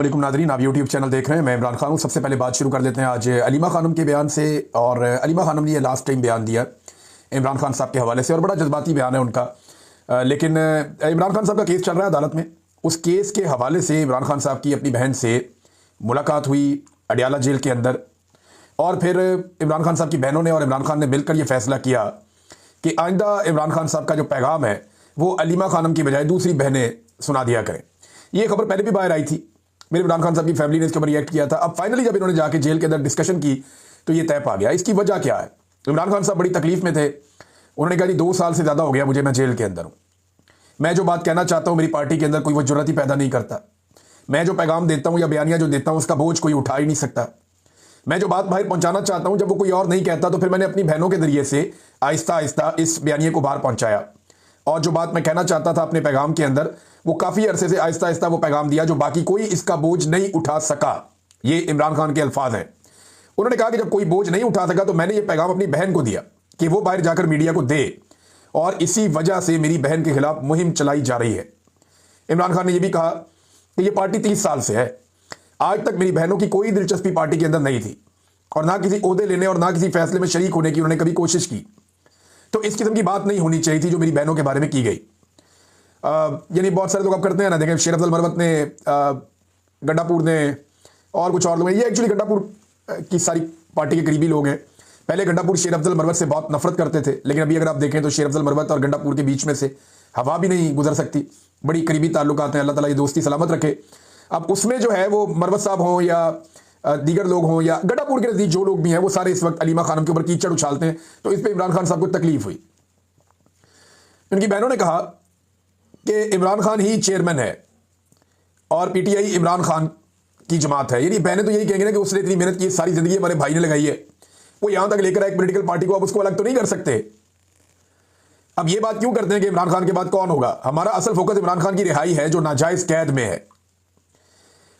वालेकुम नादरीन, आप YouTube channel देख रहे हैं। मैं इमरान खान हूँ। सबसे पहले बात शुरू कर देते हैं आज अलीमा खानम के बयान से। और अलीमा खानम ने ये लास्ट टाइम बयान दिया इमरान खान साहब के हवाले से और बड़ा जज्बाती बयान है उनका। लेकिन इमरान खान साहब का केस चल रहा है अदालत में। उस केस के हवाले से इमरान खान साहब की अपनी बहन से मुलाकात हुई अडियाला जेल के अंदर। और फिर इमरान खान साहब की बहनों ने और इमरान खान ने मिलकर यह फैसला किया कि आइंदा इमरान खान साहब का जो पैगाम है वो अलीमा खानम की बजाय दूसरी बहनें सुना दिया करें। ये खबर पहले भी बाहर आई थी, मेरे इमरान खान साहब की फैमिली ने इसके ऊपर रिएक्ट किया था। अब फाइनली जब इन्होंने जाके जेल के अंदर डिस्कशन की तो ये तय पा गया। इसकी वजह क्या है? इमरान खान साहब बड़ी तकलीफ में थे। उन्होंने कहा जी 2 साल से ज़्यादा हो गया मुझे, मैं जेल के अंदर हूँ। मैं जो बात कहना चाहता हूँ मेरी पार्टी के अंदर कोई वो जुर्रत ही पैदा नहीं करता। मैं जो पैगाम देता हूँ या बयानियाँ जो देता हूँ उसका बोझ कोई उठा ही नहीं सकता। मैं जो बात बाहर पहुँचाना चाहता हूँ जब वो कोई और नहीं कहता तो फिर मैंने अपनी बहनों के जरिए से आहिस्ता आहिस्ता इस बयानिए को बाहर पहुँचाया। और जो बात मैं कहना चाहता था अपने पैगाम के अंदर वो काफ़ी अरसे से आहिस्ता आहिस्ता वो पैगाम दिया जो बाकी कोई इसका बोझ नहीं उठा सका। ये इमरान खान के अल्फाज हैं। उन्होंने कहा कि जब कोई बोझ नहीं उठा सका तो मैंने ये पैगाम अपनी बहन को दिया कि वो बाहर जाकर मीडिया को दे, और इसी वजह से मेरी बहन के खिलाफ मुहिम चलाई जा रही है। इमरान खान ने यह भी कहा कि ये पार्टी 30 साल से है, आज तक मेरी बहनों की कोई दिलचस्पी पार्टी के अंदर नहीं थी और ना किसी ओहदे लेने और ना किसी फैसले में शरीक होने की उन्होंने कभी कोशिश की। तो इस किस्म की बात नहीं होनी चाहिए थी जो मेरी बहनों के बारे में की गई। यानी बहुत सारे लोग अब करते हैं ना, देखें शेर अफजल मरवत ने, गंडापुर ने और कुछ और लोग हैं। ये एक्चुअली गंडापुर की सारी पार्टी के करीबी लोग हैं। पहले गंडापुर शेर अफजल मरवत से बहुत नफरत करते थे, लेकिन अभी अगर आप देखें तो शेर अफजल मरवत और गंडापुर के बीच में से हवा भी नहीं गुजर सकती। बड़ी करीबी ताल्लुकात हैं, अल्लाह ताला ये दोस्ती सलामत रखे। अब उसमें जो है वो मरवत साहब हों या दीगर लोग हों या गंडापुर के नज़दीक जो लोग भी हैं वो सारे इस वक्त अलीमा खानम के ऊपर कीचड़ उछालते हैं। तो इस पर इमरान खान साहब को तकलीफ हुई। उनकी बहनों ने कहा कि इमरान खान ही चेयरमैन है और पीटीआई इमरान खान की जमात है। यानी बहनें तो यही कहेंगे ना कि उसने इतनी मेहनत की, सारी जिंदगी हमारे भाई ने लगाई है, वो यहां तक लेकर आए एक पॉलिटिकल पार्टी को, अब उसको अलग तो नहीं कर सकते। अब ये बात क्यों करते हैं कि इमरान खान के बाद कौन होगा? हमारा असल फोकस इमरान खान की रिहाई है जो नाजायज कैद में है।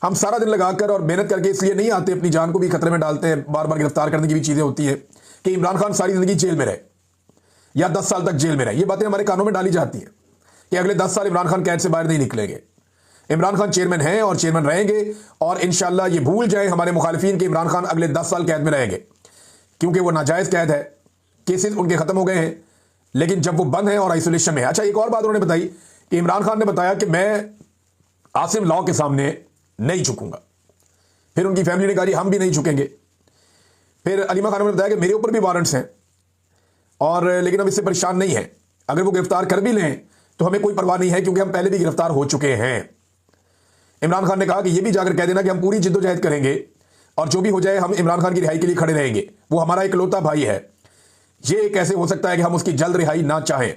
हम सारा दिन लगाकर और मेहनत करके इसलिए नहीं आते, अपनी जान को भी खतरे में डालते हैं, बार बार गिरफ्तार करने की भी चीजें होती है कि इमरान खान सारी जिंदगी जेल में रहे या 10 साल तक जेल में रहे। ये बातें हमारे कानों में डाली जाती हैं कि अगले 10 साल इमरान खान कैद से बाहर नहीं निकलेंगे। इमरान खान चेयरमैन हैं और चेयरमैन रहेंगे, और इंशाल्लाह ये भूल जाए हमारे मुखालिफिन कि इमरान खान अगले 10 साल कैद में रहेंगे, क्योंकि वो नाजायज कैद है। केसेस उनके खत्म हो गए हैं, लेकिन जब वो बंद है और आइसोलेशन में है। अच्छा, एक और बात उन्होंने बताई कि इमरान खान ने बताया कि मैं आसिम लॉ के सामने नहीं झुकूंगा। फिर उनकी फैमिली ने कहा जी हम भी नहीं झुकेंगे। फिर अलीमा खान ने बताया कि मेरे ऊपर भी वारंट्स हैं और लेकिन हम इससे परेशान नहीं है, अगर वो गिरफ्तार कर भी लें तो हमें कोई परवाह नहीं है क्योंकि हम पहले भी गिरफ्तार हो चुके हैं। इमरान खान ने कहा कि यह भी जाकर कह देना कि हम पूरी जिद्दोजहद करेंगे और जो भी हो जाए हम इमरान खान की रिहाई के लिए खड़े रहेंगे। वो हमारा इकलौता भाई है। ये कैसे हो सकता है कि हम उसकी जल्द रिहाई ना चाहें?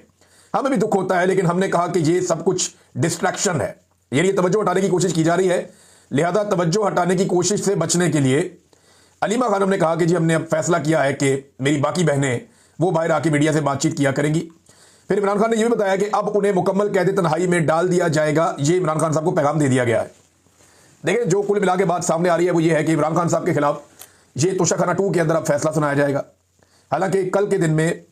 हमें भी दुख होता है, लेकिन हमने कहा कि ये सब कुछ डिस्ट्रैक्शन है, यानी तवज्जो हटाने की कोशिश की जा रही है। लिहाजा तवज्जो हटाने की कोशिश से बचने के लिए अलीमा खानम ने कहा कि जी हमने अब फैसला किया है कि मेरी बाकी बहनें वो बाहर आके मीडिया से बातचीत किया करेंगी। फिर इमरान खान ने यह भी बताया कि अब उन्हें मुकम्मल कैद तन्हाई में डाल दिया जाएगा। ये इमरान खान साहब को पैगाम दे दिया गया है। देखिए, जो कुल मिला के बात सामने आ रही है वो ये है कि इमरान खान साहब के खिलाफ ये तोशाखाना 2 के अंदर अब फैसला सुनाया जाएगा। हालांकि कल के दिन में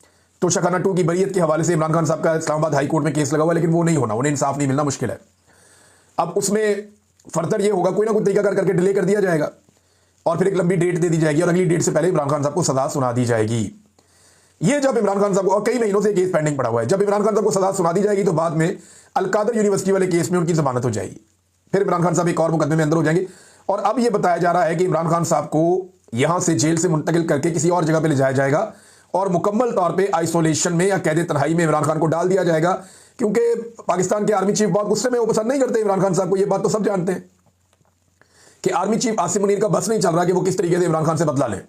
तोशाखाना 2 की बरीयत के हवाले से इमरान खान साहब का इस्लामाबाद हाई कोर्ट में केस लगा हुआ, लेकिन वो नहीं होना, उन्हें इंसाफ नहीं मिलना मुश्किल है। अब उसमें फर्दर ये होगा, कोई ना कोई तरीका करके डिले कर दिया जाएगा और फिर एक लंबी डेट दे दी जाएगी और अगली डेट से पहले इमरान खान साहब को सजा सुना दी जाएगी। ये जब इमरान खान साहब को, और कई महीनों से केस पेंडिंग पड़ा हुआ है, जब इमरान खान साहब को सजा सुना दी जाएगी तो बाद में अलकादर यूनिवर्सिटी वाले केस में उनकी जमानत हो जाएगी। फिर इमरान खान साहब एक और मुकदमे में अंदर हो जाएंगे। और अब यह बताया जा रहा है कि इमरान खान साहब को यहां से जेल से मुंतकिल करके किसी और जगह पर ले जाया जाएगा और मुकम्मल तौर पर आइसोलेशन में या कैद तन्हाई में इमरान खान को डाल दिया जाएगा, क्योंकि पाकिस्तान के आर्मी चीफ बहुत गुस्से में, वो पसंद नहीं करते इमरान खान साहब को। यह बात तो सब जानते हैं कि आर्मी चीफ आसिम मुनीर का बस नहीं चल रहा कि वो किस तरीके से इमरान खान से बदला लें।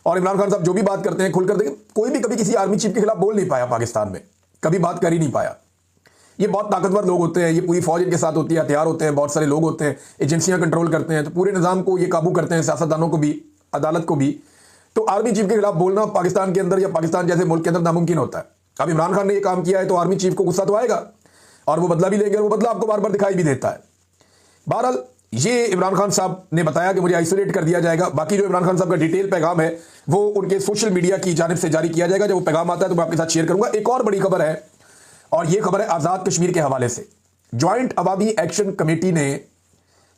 और इमरान खान साहब जो भी बात करते हैं खुलकर, देखें कोई भी कभी किसी आर्मी चीफ के खिलाफ बोल नहीं पाया पाकिस्तान में, कभी बात कर ही नहीं पाया। ये बहुत ताकतवर लोग होते हैं, ये पूरी फौज इनके साथ होती है, हथियार होते हैं, बहुत सारे लोग होते हैं, एजेंसियां कंट्रोल करते हैं, तो पूरे निज़ाम को ये काबू करते हैं, सियासतदानों को भी, अदालत को भी। तो आर्मी चीफ के खिलाफ बोलना पाकिस्तान के अंदर या पाकिस्तान जैसे मुल्क के अंदर नामुमकिन होता है। अब इमरान खान ने ये काम किया है तो आर्मी चीफ को गुस्सा तो आएगा और वो बदला भी लेंगे, और वो बदला आपको बार बार दिखाई भी देता है। बहरहाल ये इमरान खान साहब ने बताया कि मुझे आइसोलेट कर दिया जाएगा। बाकी जो इमरान खान साहब का डिटेल पैगाम है वो उनके सोशल मीडिया की जानिब से जारी किया जाएगा। जब वो पैगाम आता है तो मैं आपके साथ शेयर करूंगा। एक और बड़ी खबर है, और ये खबर है आज़ाद कश्मीर के हवाले से। ज्वाइंट अवामी एक्शन कमेटी ने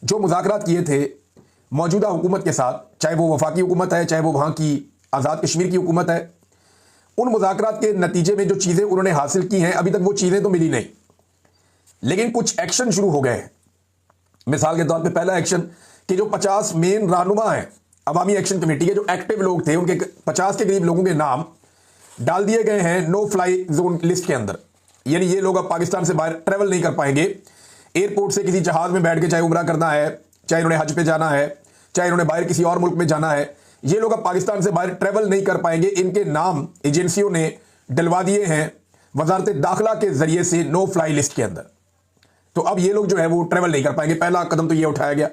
जो मुज़ाकरात किए थे मौजूदा हुकूमत के साथ, चाहे वो वफाकी हुकूमत है, चाहे वो वहाँ की आज़ाद कश्मीर की हुकूमत है, उन मुज़ाकरात के नतीजे में जो चीज़ें उन्होंने हासिल की हैं, अभी तक वो चीज़ें तो मिली नहीं, लेकिन कुछ एक्शन शुरू हो गए हैं। मिसाल के तौर पे पहला एक्शन कि जो 50 मेन रहनुमा हैं अवामी एक्शन कमेटी के, जो एक्टिव लोग थे, उनके 50 के करीब लोगों के नाम डाल दिए गए हैं नो फ्लाई जोन लिस्ट के अंदर। यानी ये लोग अब पाकिस्तान से बाहर ट्रेवल नहीं कर पाएंगे। एयरपोर्ट से किसी जहाज में बैठ के चाहे उम्रा करना है, चाहे उन्हें हज पे जाना है, चाहे उन्हें बाहर किसी और मुल्क में जाना है, ये लोग अब पाकिस्तान से बाहर ट्रेवल नहीं कर पाएंगे। इनके नाम एजेंसियों ने डलवा दिए हैं वजारत दाखिला के जरिए से नो फ्लाई लिस्ट के अंदर। तो अब ये लोग जो है वो ट्रेवल नहीं कर पाएंगे। पहला कदम तो ये उठाया गया,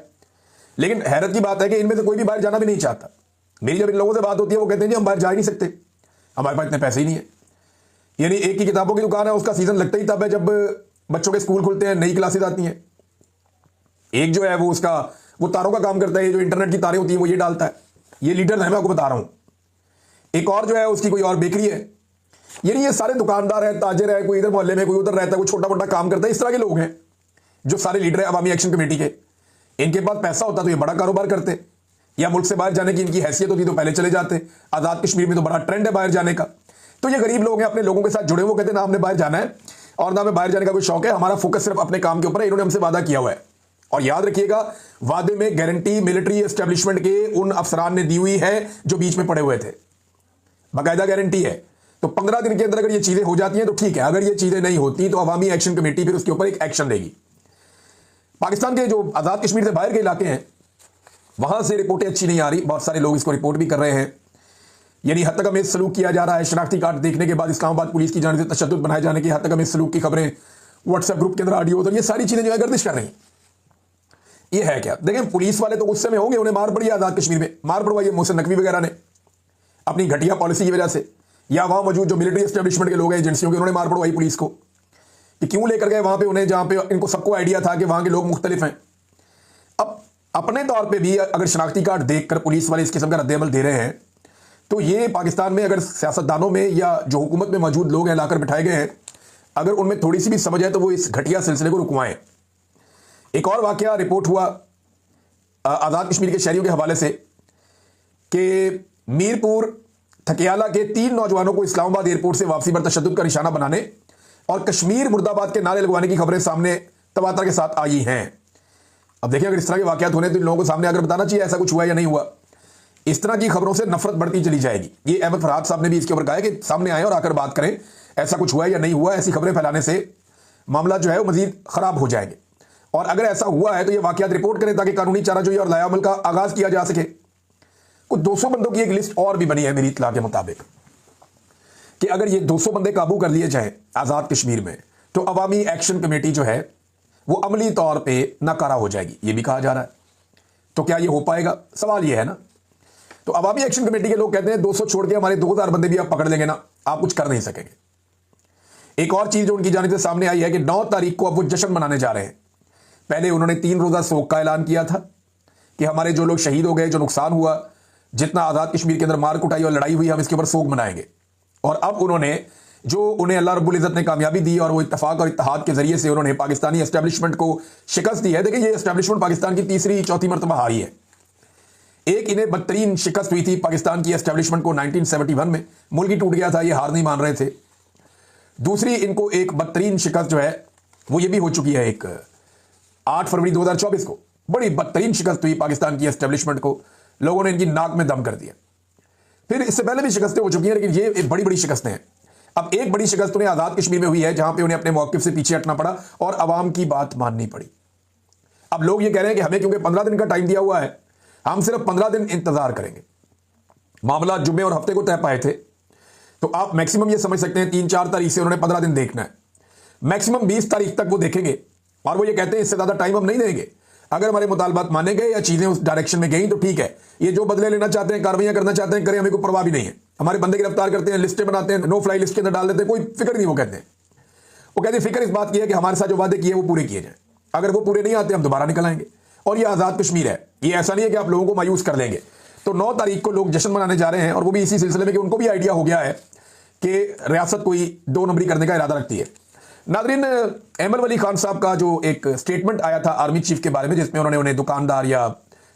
लेकिन हैरत की बात है कि इनमें से कोई भी बाहर जाना भी नहीं चाहता। मेरी जब इन लोगों से बात होती है वो कहते हैं जी हम बाहर जा ही नहीं सकते, हमारे पास इतने पैसे ही नहीं है। यानी एक ही किताबों की दुकान है, उसका सीजन लगता ही तब है जब बच्चों के स्कूल खुलते हैं, नई क्लासेस आती हैं। एक जो है वो तारों का काम करता है, जो इंटरनेट की तारें होती हैं वो ये डालता है। ये लीडर है, मैं आपको बता रहा हूं। एक और जो है उसकी कोई और बेकरी है। यानी ये सारे दुकानदार हैं, ताजिर है, कोई इधर मोहल्ले में, कोई उधर रहता है, कोई छोटा मोटा काम करता है। इस तरह के लोग हैं जो सारे लीडर है अवामी एक्शन कमेटी के। इनके पास पैसा होता तो ये बड़ा कारोबार करते, या मुल्क से बाहर जाने की इनकी हैसियत होती तो पहले चले जाते। आज़ाद कश्मीर में तो बड़ा ट्रेंड है बाहर जाने का। तो ये गरीब लोग हैं, अपने लोगों के साथ जुड़े हुए, कहते हैं ना हमने बाहर जाना है और ना हमें बाहर जाने का कोई शौक है, हमारा फोकस सिर्फ अपने काम के ऊपर है। इन्होंने हमसे वादा किया हुआ है। और याद रखिएगा, वादे में गारंटी मिलिट्री एस्टेब्लिशमेंट के उन अफसरान ने दी हुई है जो बीच में पड़े हुए थे, बाकायदा गारंटी है। तो 15 दिन के अंदर अगर ये चीजें हो जाती हैं तो ठीक है, अगर ये चीजें नहीं होती तो अवामी एक्शन कमेटी फिर उसके ऊपर एक एक्शन लेगी। पाकिस्तान के जो आज़ाद कश्मीर से बाहर के इलाके हैं वहां से रिपोर्टें अच्छी नहीं आ रही। बहुत सारे लोग इसको रिपोर्ट भी कर रहे हैं। यानी हद तक हमें सलूक किया जा रहा है। शनाख्ती कार्ड देखने के बाद इस्लामाबाद पुलिस की जानिब से तशद्दुद बनाए जाने की हद तक हमें सलूक की खबरें व्हाट्सएप ग्रुप के अंदर, ऑडियो, तो ये सारी चीजें जो है गर्दिश कर रही हैं। ये है क्या? देखें, पुलिस वाले तो गुस्से में होंगे, उन्हें मार पड़ी आज़ाद कश्मीर में, मार पड़वाई है मोहसिन नकवी वगैरह ने अपनी घटिया पॉलिसी की वजह से, या वहां मौजूद जो मिलिट्री एस्टेब्लिशमेंट के लोग हैं, एजेंसियों के, उन्होंने मार पड़वाई पुलिस को कि क्यों लेकर गए वहां पे उन्हें, जहां पे इनको सबको आइडिया था कि वहां के लोग मुख्तलिफ हैं। अब अपने तौर पे भी अगर शनाख्ती कार्ड देखकर पुलिस वाले इस किस्म का रद्द-ए-अमल दे रहे हैं तो ये पाकिस्तान में अगर सियासतदानों में या जो हुकूमत में मौजूद लोग हैं लाकर बिठाए गए हैं, अगर उनमें थोड़ी सी भी समझ है तो वो इस घटिया सिलसिले को रुकवाएं। एक और वाकया रिपोर्ट हुआ आज़ाद कश्मीर के शहरियों के हवाले से कि मीरपुर थकियाला के 3 नौजवानों को इस्लामाबाद एयरपोर्ट से वापसी पर तशद्दुद का निशाना बनाने और कश्मीर मुर्दाबाद के नारे लगवाने की खबरें सामने तवातर के साथ आई हैं। अब देखिए, अगर इस तरह के वाकयात होने तो इन लोगों को सामने आकर बताना चाहिए ऐसा कुछ हुआ या नहीं हुआ। इस तरह की खबरों से नफरत बढ़ती चली जाएगी। ये अहमद फरहाद साहब ने भी इसके ऊपर कहा है कि सामने आए और आकर बात करें, ऐसा कुछ हुआ या नहीं हुआ। ऐसी खबरें फैलाने से मामला जो है वो मजीद खराब हो जाएंगे। और अगर ऐसा हुआ है तो ये वाकयात रिपोर्ट करें ताकि कानूनी चाराजोई और लायामल का आगाज किया जा सके। कुछ 200 बंदों की एक लिस्ट और भी बनी है मेरी इत्तला के मुताबिक कि अगर ये 200 बंदे काबू कर लिए जाएं आज़ाद कश्मीर में तो अवामी एक्शन कमेटी जो है वो अमली तौर पे नाकारा हो जाएगी, ये भी कहा जा रहा है। तो क्या ये हो पाएगा? सवाल ये है ना। तो अवामी एक्शन कमेटी के लोग कहते हैं 200 छोड़ के हमारे 2000 बंदे भी आप पकड़ लेंगे ना, आप कुछ कर नहीं सकेंगे। एक और चीज जो उनकी जानिब से सामने आई है कि 9 तारीख को अब वो जश्न मनाने जा रहे हैं। पहले उन्होंने 3 रोजा सोग का ऐलान किया था कि हमारे जो लोग शहीद हो गए, जो नुकसान हुआ, जितना आज़ाद कश्मीर के अंदर मार कुटाई और लड़ाई हुई, हम इसके ऊपर सोग मनाएंगे। और अब उन्होंने जो उन्हें अल्लाह रब्बुल इज़्ज़त ने कामयाबी दी और वो इत्तफाक और इत्तेहाद के जरिए से उन्होंने पाकिस्तानी एस्टेब्लिशमेंट को शिकस्त दी है। देखिए, ये एस्टेब्लिशमेंट पाकिस्तान की तीसरी चौथी मरतबा हारी है। एक इन्हें बदतरीन शिकस्त हुई थी पाकिस्तान की एस्टेब्लिशमेंट को 1971 में, मुल्क ही टूट गया था, ये हार नहीं मान रहे थे। दूसरी इनको एक बदतरीन शिकस्त जो है वो ये भी हो चुकी है, एक 8 फरवरी 2024 को बड़ी बदतरीन शिकस्त हुई पाकिस्तान की एस्टेब्लिशमेंट को, लोगों ने इनकी नाक में दम कर दिया। फिर इससे पहले भी शिकस्तें हो चुकी हैं, लेकिन ये बड़ी बड़ी शिकस्तें हैं। अब एक बड़ी शिकस्त उन्हें आज़ाद कश्मीर में हुई है जहां पे उन्हें अपने मौक़िफ़ से पीछे हटना पड़ा और अवाम की बात माननी पड़ी। अब लोग ये कह रहे हैं कि हमें क्योंकि 15 दिन का टाइम दिया हुआ है, हम सिर्फ 15 दिन इंतजार करेंगे। मामला जुम्मे और हफ्ते को तय पाए थे, तो आप मैक्सिमम ये समझ सकते हैं 3-4 तारीख से उन्होंने 15 दिन देखना है, मैक्सिमम 20 तारीख तक वो देखेंगे। और वो ये कहते हैं इससे ज्यादा टाइम हम नहीं देंगे। अगर हमारे मुतालबात माने गए या चीजें उस डायरेक्शन में गई तो ठीक है, ये जो बदले लेना चाहते हैं, कार्रवाइयां करना चाहते हैं, करें, हमें कोई परवाह भी नहीं है। हमारे बंदे गिरफ्तार करते हैं, लिस्टें बनाते हैं, नो फ्लाई लिस्ट के अंदर डाल देते हैं, कोई फिक्र नहीं। वो कहते हैं फिक्र इस बात की है कि हमारे साथ जो वादे किए वो पूरे किए जाए। अगर वो पूरे नहीं आते हम दोबारा निकल आएंगे। और ये आज़ाद कश्मीर है, ये ऐसा नहीं है कि आप लोगों को मायूस कर लेंगे। तो 9 तारीख को लोग जश्न मनाने जा रहे हैं और वो भी इसी सिलसिले में कि उनको भी आइडिया हो गया है कि रियासत कोई 2 नंबरी करने का इरादा रखती है। नादरीन, अहमद वली खान साहब का जो एक स्टेटमेंट आया था आर्मी चीफ के बारे में, जिसमें उन्होंने उन्हें दुकानदार या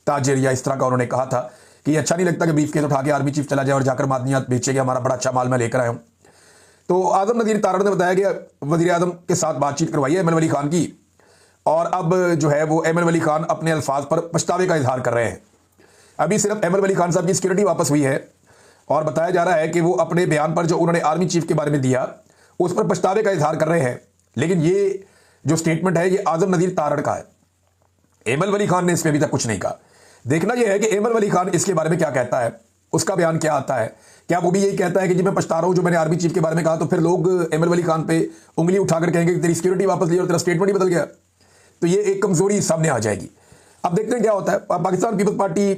ताजिर या इस तरह का उन्होंने कहा था कि ये अच्छा नहीं लगता कि ब्रीफकेस उठा के आर्मी चीफ चला जाए और जाकर मादनियात बेचेगा, हमारा बड़ा अच्छा माल मैं लेकर आया हूं। तो आजम नज़ीर तारड़ ने बताया कि वज़ीर आज़म के साथ बातचीत करवाई है अहमद वली खान की, और अब जो है वो अहमद वली खान अपने अल्फाज पर पछतावे का इजहार कर रहे हैं। अभी सिर्फ अहमद वली खान साहब की सिक्योरिटी वापस हुई है और बताया जा रहा है कि वो अपने बयान पर जो उन्होंने आर्मी चीफ के बारे में दिया उस पर पछतावे का इजहार कर रहे हैं। लेकिन ये जो स्टेटमेंट है ये आजम नज़ीर तारड़ का है, अहमद वली खान ने इसमें अभी तक कुछ नहीं कहा। देखना यह है कि अहमद वली खान इसके बारे में क्या कहता है, उसका बयान क्या आता है। क्या वो भी यही कहता है कि जी मैं पछता रहा हूं जो मैंने आर्मी चीफ के बारे में कहा, तो फिर लोग अहमद वली खान पे उंगली उठाकर कहेंगे कि तेरी सिक्योरिटी वापस ली और तेरा स्टेटमेंट ही बदल गया, तो ये एक कमजोरी सामने आ जाएगी। अब देखते हैं क्या होता है। पाकिस्तान पीपल्स पार्टी,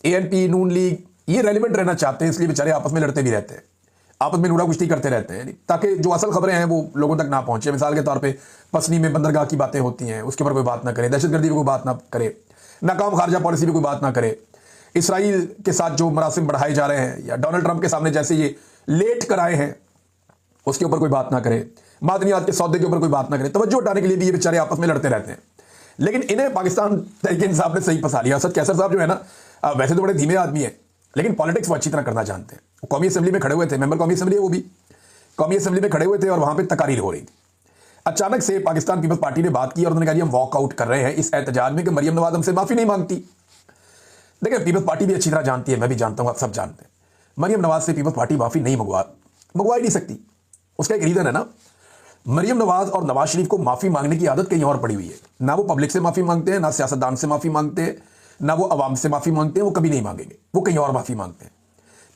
ANP, नून लीग ये रेलिवेंट रहना चाहते हैं, इसलिए बेचारे आपस में लड़ते भी रहते हैं, आपस में नूरा कुश्ती करते रहते हैं, ताकि जो असल खबरें हैं वो लोगों तक ना पहुंचे। मिसाल के तौर पे पसनी में बंदरगाह की बातें होती हैं, उसके ऊपर कोई बात ना करे, दहशतगर्दी पर कोई बात ना करे, नाकाम खारजा पॉलिसी पर कोई बात ना करे, इसराइल के साथ जो मरासिम बढ़ाए जा रहे हैं या डोनाल्ड ट्रंप के सामने जैसे ये लेट कराए हैं उसके ऊपर कोई बात ना करे, मादनियात के सौदे के ऊपर कोई बात ना करे। तवज्जो हटाने के लिए भी ये बेचारे आपस में लड़ते रहते हैं। लेकिन इन्हें पाकिस्तान तहरीक इंसाफ ने सही फंसा लिया। असद कैसर साहब जो है ना, वैसे तो बड़े धीमे आदमी है, लेकिन पॉलिटिक्स वो अच्छी तरह करना जानते हैं। वो कौमी असेंबली में खड़े हुए थे, मेंबर कौमी असेंबली है, वो भी कौमी असेंबली में खड़े हुए थे और वहां पर तकारीर हो रही थी। अचानक से पाकिस्तान पीपल्स पार्टी ने बात की और उन्होंने कहा हम वॉकआउट कर रहे हैं इस एहतजाज में कि मरियम नवाज हमसे माफी नहीं मांगती। देखिए, पीपल्स पार्टी भी अच्छी तरह जानती है, मैं भी जानता हूं, आप सब जानते हैं, मरियम नवाज से पीपल्स पार्टी माफी नहीं मंगवा ही नहीं सकती। उसका एक रीजन है ना, मरियम नवाज और नवाज शरीफ को माफी मांगने की आदत कहीं और पड़ी हुई है। ना वो पब्लिक से माफी मांगते हैं, ना सियासतदान से माफी मांगते हैं, ना वो अवाम से माफी मांगते हैं, वो कभी नहीं मांगेंगे, वो कहीं और माफी मांगते हैं।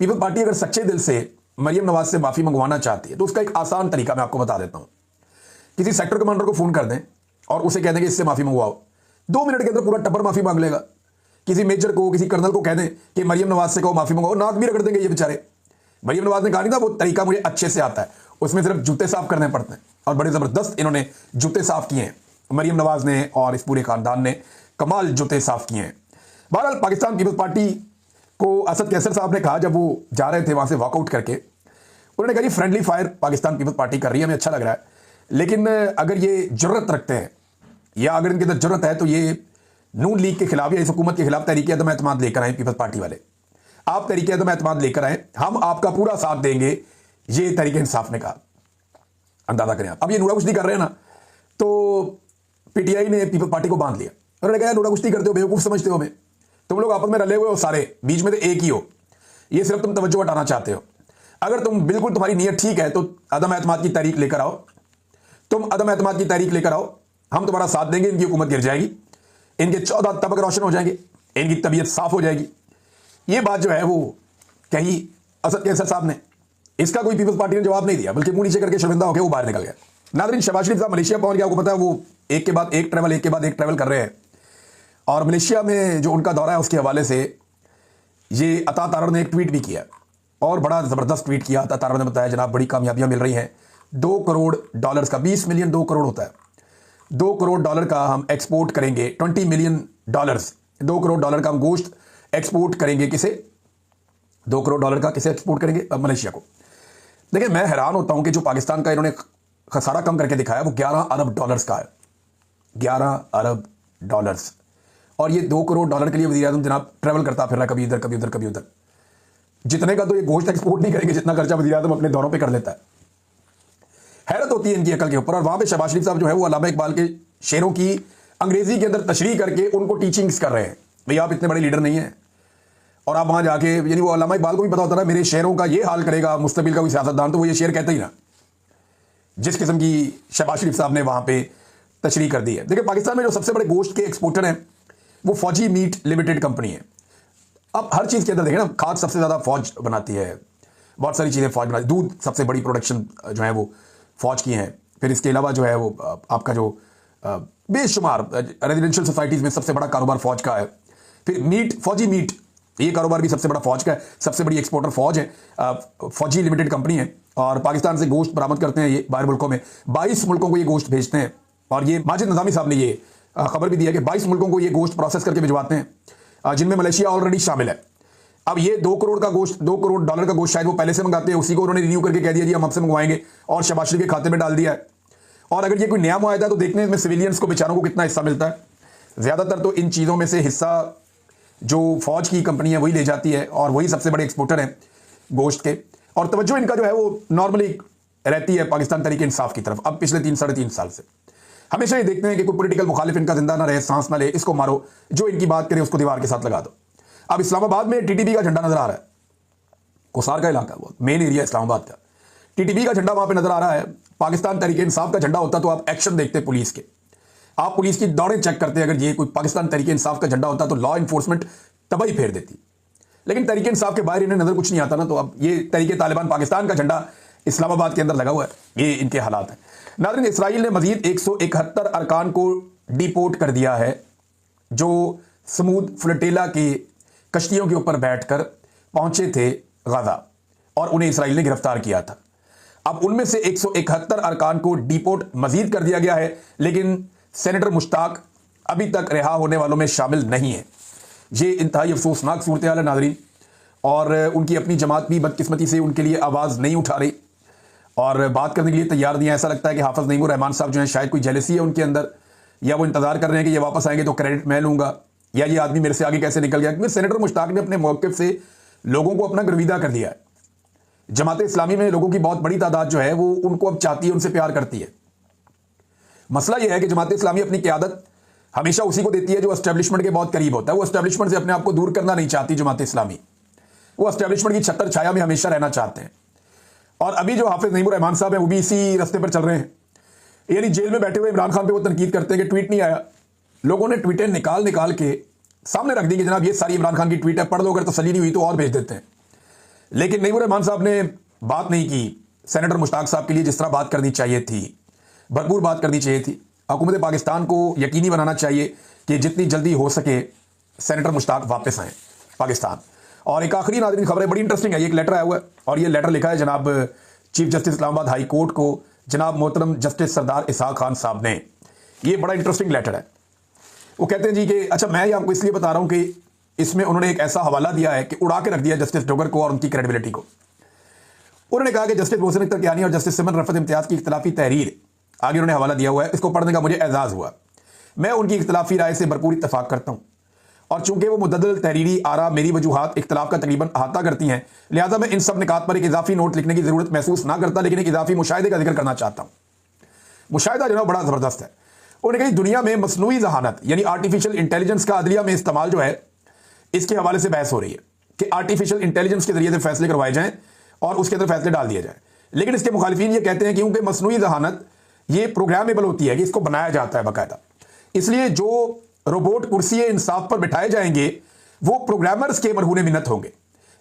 पीपल्स पार्टी अगर सच्चे दिल से मरियम नवाज से माफी मंगवाना चाहती है तो उसका एक आसान तरीका मैं आपको बता देता हूं। किसी सेक्टर कमांडर को फोन कर दें और उसे कह दें कि इससे माफी मंगवाओ, 2 मिनट के अंदर पूरा टब्बर माफी मांग लेगा। किसी मेजर को, किसी कर्नल को कह दें कि मरियम नवाज से कहो माफी मंगवाओ, नाक भी रगड़ देंगे ये बेचारे। मरियम नवाज ने कहा नहीं था वो तरीका मुझे अच्छे से आता है, उसमें सिर्फ जूते साफ करने पड़ते हैं, और बड़े जबरदस्त इन्होंने जूते साफ किए हैं मरियम नवाज ने और इस पूरे खानदान ने, कमाल जूते साफ किए हैं। बहरहाल पाकिस्तान पीपल्स पार्टी को असद कैसर साहब ने कहा जब वो जा रहे थे वहां से वॉकआउट करके, उन्होंने कहा जी friendly fire Pakistan People's Party कर रही है, हमें अच्छा लग रहा है, लेकिन अगर ये जरूरत रखते हैं या अगर इनके अंदर जरूरत है तो ये नून लीग के खिलाफ या इस हुकूमत के खिलाफ तहरीक अदम एतमाद लेकर आए। पीपल्स पार्टी वाले, आप तहरीक अदम एतमाद लेकर आए, हम आपका पूरा साथ देंगे, ये तहरीक इंसाफ ने कहा। अंदाजा करें आप, अब ये नूरा कुश्ती कर रहे हैं ना, तो PTI ने पीपल्स पार्टी को बांध लिया। उन्होंने कहा नूरा कुश्ती करते हो, बेवकूफ समझते हो हमें, तुम लोग आपस में रले हुए हो सारे, बीच में तो एक ही हो, ये सिर्फ तुम तवज्जो हटाना चाहते हो। अगर तुम बिल्कुल तुम्हारी नीयत ठीक है तो अदम एतमाद की तहरीक लेकर आओ, तुम अदम एतमाद की तहरीक लेकर आओ, हम तुम्हारा साथ देंगे, इनकी हुकूमत गिर जाएगी, इनके 14 तबक रोशन हो जाएंगे, इनकी तबीयत साफ हो जाएगी। ये बात जो है वो कही असद कैसर साहब ने, इसका कोई पीपल्स पार्टी ने जवाब नहीं दिया, बल्कि मुंह नीचे करके शर्मिंदा होकर वो बाहर निकल गया। नाज़रीन, शहबाज शरीफ साहब मलेशिया पहुंच गया, आपको पता है, वो एक के बाद एक ट्रैवल कर रहे हैं, और मलेशिया में जो उनका दौरा है उसके हवाले से ये अता तारड़ ने एक ट्वीट भी किया, और बड़ा जबरदस्त ट्वीट किया। अता तारड़ ने बताया जनाब बड़ी कामयाबियां मिल रही हैं, $2 करोड़ का, 20 मिलियन 2 करोड़ होता है, $2 करोड़ का हम एक्सपोर्ट करेंगे, $20 मिलियन, $2 करोड़ का हम गोश्त एक्सपोर्ट करेंगे। किसे? $2 करोड़ का किसे एक्सपोर्ट करेंगे? मलेशिया को। देखिए, मैं हैरान होता हूं कि जो पाकिस्तान का इन्होंने खसारा कम करके दिखाया वो $11 अरब का है, $11 अरब, और ये $2 करोड़ के लिए वज़ीर आज़म जनाब ट्रैवल करता फिर रहा, कभी इधर कभी उधर कभी उधर। जितने का तो ये गोश्त एक्सपोर्ट नहीं करेंगे जितना खर्चा वज़ीर आज़म अपने दौरों पे कर लेता है। हैरत होती है इनकी अकल के ऊपर। और वहां पे शहबाज शरीफ साहब जो है वो अल्लामा इकबाल के शेरों की अंग्रेजी के अंदर तशरीह करके उनको टीचिंग्स कर रहे हैं, भाई आप इतने बड़े लीडर नहीं हैं, और आप वहां जाके, यानी वो अल्लामा इकबाल को भी पता होता था मेरे शेरों का ये हाल करेगा मुस्तबिल का कोई सियासतदान, तो वो ये शेर कहते ही ना, जिस किस्म की शहबाज शरीफ साहब ने वहां पे तशरीह कर दी है। देखिए, पाकिस्तान में जो सबसे बड़े गोश्त के एक्सपोर्टर हैं वो फौजी मीट लिमिटेड कंपनी है। अब हर चीज़ के अंदर देखें ना, खाद सबसे ज़्यादा फौज बनाती है, बहुत सारी चीज़ें फौज बनाती है, दूध सबसे बड़ी प्रोडक्शन जो है वो फौज की हैं। फिर इसके अलावा जो है वो आपका जो बेशुमार रेजिडेंशियल सोसाइटीज़ में सबसे बड़ा कारोबार फौज का है। फिर मीट, फौजी मीट, ये कारोबार भी सबसे बड़ा फौज का है। सबसे बड़ी एक्सपोर्टर फौज है, फौजी लिमिटेड कंपनी है, और पाकिस्तान से गोश्त बरामद करते हैं ये बाहर मुल्कों में, 22 मुल्कों को ये गोश्त भेजते हैं। और ये माजिद निज़ामी साहब ने ये खबर भी दिया कि 22 मुल्कों को ये गोश्त प्रोसेस करके भिजवाते हैं, जिनमें मलेशिया ऑलरेडी शामिल है। अब ये $2 करोड़ का गोश्त, $2 करोड़ का गोश्त शायद वो पहले से मंगाते हैं, उसी को उन्होंने रिन्यू करके कह दिया जी हम आपसे मंगवाएंगे, और शहबाज शरीफ के खाते में डाल दिया है। और अगर ये कोई नया मुआहदा है तो देखने में सिविलियंस को बेचारों को कितना हिस्सा मिलता है। ज़्यादातर तो इन चीज़ों में से हिस्सा जो फौज की कंपनी है वही ले जाती है और वही सबसे बड़े एक्सपोर्टर हैं गोश्त के। और तवज्जो इनका जो है वो नॉर्मली रहती है पाकिस्तान तहरीक इंसाफ की तरफ। अब पिछले 3-3.5 साल से हमेशा ये देखते हैं कि कोई पॉलिटिकल मुखालिफ इनका जिंदा ना रहे, सांस ना ले, इसको मारो, जो इनकी बात करे उसको दीवार के साथ लगा दो। अब इस्लामाबाद में टीटीपी का झंडा नजर आ रहा है, कोसार का इलाका, वो मेन एरिया इस्लामाबाद का, टीटीपी का झंडा वहां पे नजर आ रहा है। पाकिस्तान तहरीक इंसाफ का झंडा होता तो आप एक्शन देखते पुलिस के, आप पुलिस की दौड़ें चेक करते। अगर ये कोई पाकिस्तान तहरीक इंसाफ का झंडा होता तो लॉ इन्फोर्समेंट तबाही फेर देती। लेकिन तहरीक इंसाफ के बाहर इन्हें नजर कुछ नहीं आता ना, तो अब ये तहरीक तालिबान पाकिस्तान का झंडा इस्लामाबाद के अंदर लगा हुआ है, ये इनके हालात हैं। नाज़रीन, इसराइल ने मजीद 171 अरकान को डिपोर्ट कर दिया है जो समूद फ्लटेला की कश्तियों के ऊपर बैठकर पहुंचे थे गाजा, और उन्हें इसराइल ने गिरफ्तार किया था। अब उनमें से 171 अरकान को डिपोर्ट मजीद कर दिया गया है, लेकिन सेनेटर मुश्ताक अभी तक रिहा होने वालों में शामिल नहीं है। ये इंतहाई अफसोसनाक सूरत हाल है नाज़रीन, और उनकी अपनी जमात भी बदकिस्मती से उनके लिए आवाज़ नहीं उठा रही और बात करने के लिए तैयार नहीं है। ऐसा लगता है कि हाफिज नईमुर रहमान साहब जो है शायद कोई जेलसी है उनके अंदर, या वो इंतजार कर रहे हैं कि ये वापस आएंगे तो क्रेडिट मैं लूंगा, या ये आदमी मेरे से आगे कैसे निकल गया। क्योंकि सेनेटर मुश्ताक ने अपने मौक़िफ़ से लोगों को अपना गर्विदा कर दिया है। जमात इस्लामी में लोगों की बहुत बड़ी तादाद जो है वो उनको अब चाहती है, उनसे प्यार करती है। मसला यह है कि जमात इस्लामी अपनी क़यादत हमेशा उसी को देती है जो एस्टेब्लिशमेंट के बहुत करीब होता है। वो एस्टेब्लिशमेंट से अपने आप को दूर करना नहीं चाहती जमात इस्लामी, वो एस्टेब्लिशमेंट की छत्र छाया में हमेशा रहना चाहते हैं। और अभी जो हाफिज नईमुर रहमान साहब हैं वो भी इसी रास्ते पर चल रहे हैं। यानी जेल में बैठे हुए इमरान खान पे वो तनकीद करते हैं कि ट्वीट नहीं आया। लोगों ने ट्वीटें निकाल निकाल के सामने रख दी कि जनाब ये सारी इमरान खान की ट्वीट है, पढ़ लो, अगर तसल्ली नहीं हुई तो और भेज देते हैं। लेकिन नईमुर रहमान साहब ने बात नहीं की सेनेटर मुश्ताक साहब के लिए जिस तरह बात करनी चाहिए थी, भरपूर बात करनी चाहिए थी। हुकूमत पाकिस्तान को यकीनी बनाना चाहिए कि जितनी जल्दी हो सके सेनेटर मुश्ताक वापस आएँ पाकिस्तान। और एक आखिरी नाज़रीन खबर है, बड़ी इंटरेस्टिंग है। ये एक लेटर आया हुआ है और ये लेटर लिखा है जनाब chief justice Islamabad high court को, जनाब मोहतरम जस्टिस सरदार इसहाक खान साहब ने। ये बड़ा इंटरेस्टिंग लेटर है। वो कहते हैं जी कि अच्छा, मैं ये आपको इसलिए बता रहा हूँ कि इसमें उन्होंने एक ऐसा हवाला दिया है कि उड़ा के रख दिया जस्टिस डोगर को और उनकी क्रेडिबिलिटी को। उन्होंने कहा कि जस्टिस मोहसिन अख्तर कियानी और जस्टिस सिमन रफत इम्तियाज़ की इख्तिलाफी तहरीर, आगे उन्होंने हवाला दिया हुआ है, इसको पढ़ने का मुझे एजाज़ हुआ। मैं उनकी इख्तिलाफी राय से भरपूर इत्तफाक करता हूँ और चूंकि वो मुद्दल तहरीरी आरा मेरी वजूहात इख्तिलाफ का तकरीबन अहाता करती हैं, लिहाजा मैं इन सब निकात पर एक इजाफी नोट लिखने की ज़रूरत महसूस ना करता, लेकिन एक इजाफी मुशाहिदे का जिक्र करना चाहता हूँ। मुशाहिदा जो है बड़ा ज़बरदस्त है। उन्होंने कहा दुनिया में मसनूई जहानत यानी आर्टिफिशियल इंटेलिजेंस का अदलिया में इस्तेमाल जो है, इसके हवाले से बहस हो रही है कि आर्टिफिशियल इंटेलिजेंस के जरिए से फैसले करवाए जाएँ और उसके अंदर फैसले डाल दिए जाए। लेकिन इसके मुखालिफिन ये कहते हैं कि क्योंकि मसनूई जहानत ये प्रोग्रामेबल होती है कि इसको बनाया जाता है बाकायदा, इसलिए जो रोबोट कुर्सी इंसाफ पर बिठाए जाएंगे वो प्रोग्रामर्स के मरहूने मिन्नत होंगे।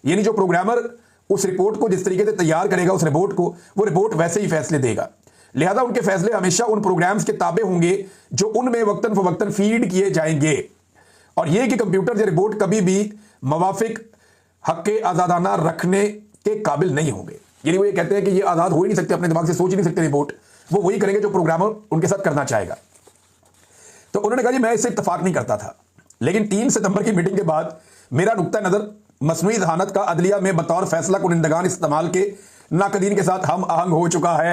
यानी जो प्रोग्रामर उस रिपोर्ट को जिस तरीके से तैयार करेगा उस रिपोर्ट को, वो रिपोर्ट वैसे ही फैसले देगा। लिहाजा उनके फैसले हमेशा उन प्रोग्राम्स के ताबे होंगे जो उनमें वक्तन फवक्तन फीड किए जाएंगे। और यह कि कंप्यूटर या रिपोर्ट कभी भी मवाफिक हक आज़ादाना रखने के काबिल नहीं होंगे। यानी वो ये कहते हैं कि ये आज़ाद हो ही नहीं सकते, अपने दिमाग से सोच ही नहीं सकते रिपोर्ट, वो वही करेंगे जो प्रोग्रामर उनके साथ करना चाहेगा। तो उन्होंने कहा जी मैं इससे इत्तफाक नहीं करता था, लेकिन 3 सितंबर की मीटिंग के बाद मेरा नुक्ता नज़र मसनूई जहानत का अदलिया में बतौर फैसला कुनिंदगान इस्तेमाल के नाकदीन के साथ हम आहंग हो चुका है।